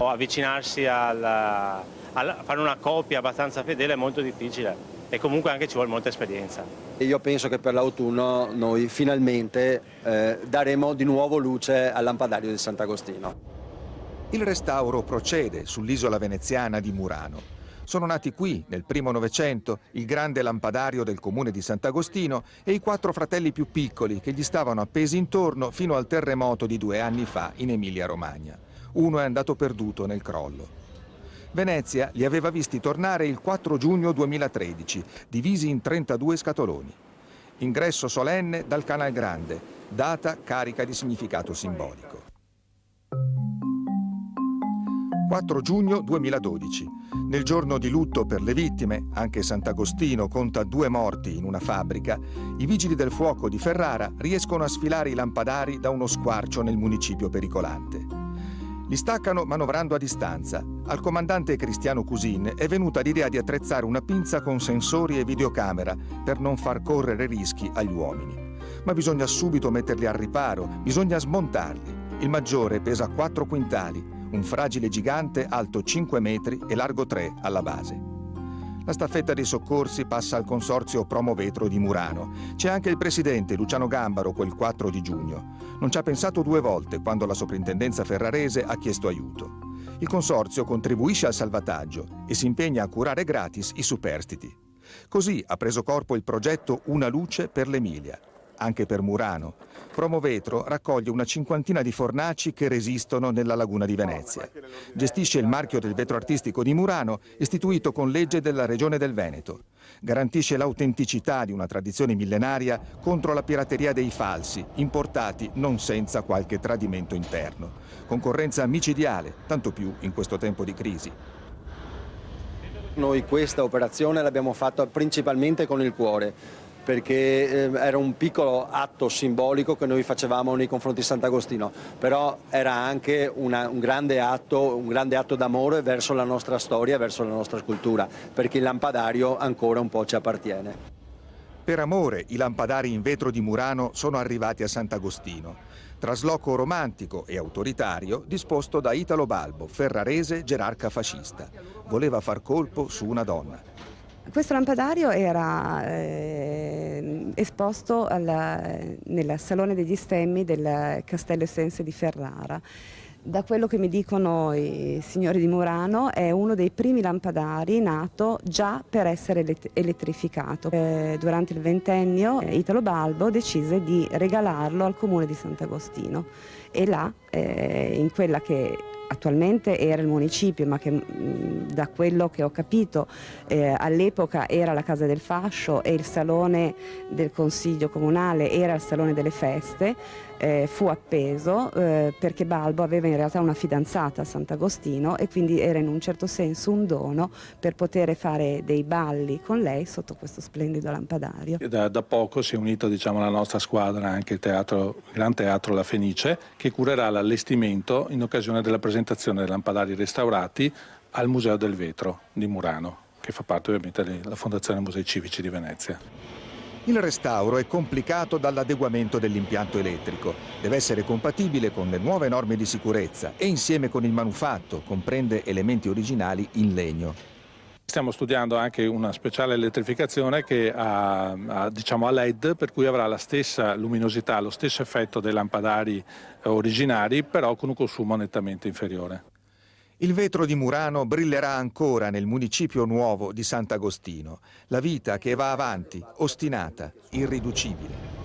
Avvicinarsi a fare una coppia abbastanza fedele è molto difficile e comunque anche ci vuole molta esperienza. Io penso che per l'autunno noi finalmente daremo di nuovo luce al lampadario di Sant'Agostino. Il restauro procede sull'isola veneziana di Murano. Sono nati qui, nel primo Novecento, il grande lampadario del comune di Sant'Agostino e i 4 fratelli più piccoli che gli stavano appesi intorno fino al terremoto di 2 anni fa in Emilia-Romagna. Uno è andato perduto nel crollo. Venezia li aveva visti tornare il 4 giugno 2013, divisi in 32 scatoloni. Ingresso solenne dal Canal Grande, data carica di significato simbolico. 4 giugno 2012. Nel giorno di lutto per le vittime, anche Sant'Agostino conta 2 morti in una fabbrica, i vigili del fuoco di Ferrara riescono a sfilare i lampadari da uno squarcio nel municipio pericolante. Li staccano manovrando a distanza. Al comandante Cristiano Cusin è venuta l'idea di attrezzare una pinza con sensori e videocamera per non far correre rischi agli uomini. Ma bisogna subito metterli al riparo, bisogna smontarli. Il maggiore pesa 4 quintali, un fragile gigante alto 5 metri e largo 3 alla base. La staffetta dei soccorsi passa al consorzio Promovetro di Murano. C'è anche il presidente Luciano Gambaro quel 4 di giugno. Non ci ha pensato 2 volte quando la soprintendenza ferrarese ha chiesto aiuto. Il consorzio contribuisce al salvataggio e si impegna a curare gratis i superstiti. Così ha preso corpo il progetto Una luce per l'Emilia. Anche per Murano. Promovetro raccoglie una 50ina di fornaci che resistono nella laguna di Venezia. Gestisce il marchio del vetro artistico di Murano, istituito con legge della Regione del Veneto. Garantisce l'autenticità di una tradizione millenaria contro la pirateria dei falsi, importati non senza qualche tradimento interno. Concorrenza micidiale, tanto più in questo tempo di crisi. Noi questa operazione l'abbiamo fatta principalmente con il cuore, perché era un piccolo atto simbolico che noi facevamo nei confronti di Sant'Agostino, però era anche un grande atto d'amore verso la nostra storia, verso la nostra cultura, perché il lampadario ancora un po' ci appartiene. Per amore, i lampadari in vetro di Murano sono arrivati a Sant'Agostino. Trasloco romantico e autoritario disposto da Italo Balbo, ferrarese gerarca fascista. Voleva far colpo su una donna. Questo lampadario era esposto nel Salone degli Stemmi del Castello Estense di Ferrara. Da quello che mi dicono i signori di Murano è uno dei primi lampadari nato già per essere elettrificato. Durante il ventennio Italo Balbo decise di regalarlo al comune di Sant'Agostino e là, in quella che attualmente era il municipio, ma che da quello che ho capito all'epoca era la Casa del Fascio e il salone del Consiglio Comunale era il Salone delle Feste, fu appeso perché Balbo aveva in realtà una fidanzata a Sant'Agostino e quindi era in un certo senso un dono per poter fare dei balli con lei sotto questo splendido lampadario. Da poco si è unito, alla nostra squadra anche il Gran Teatro La Fenice, che curerà l'allestimento in occasione della presentazione dei lampadari restaurati al Museo del Vetro di Murano, che fa parte ovviamente della Fondazione Musei Civici di Venezia. Il restauro è complicato dall'adeguamento dell'impianto elettrico. Deve essere compatibile con le nuove norme di sicurezza e insieme con il manufatto comprende elementi originali in legno. Stiamo studiando anche una speciale elettrificazione che ha LED, per cui avrà la stessa luminosità, lo stesso effetto dei lampadari originari, però con un consumo nettamente inferiore. Il vetro di Murano brillerà ancora nel municipio nuovo di Sant'Agostino. La vita che va avanti, ostinata, irriducibile.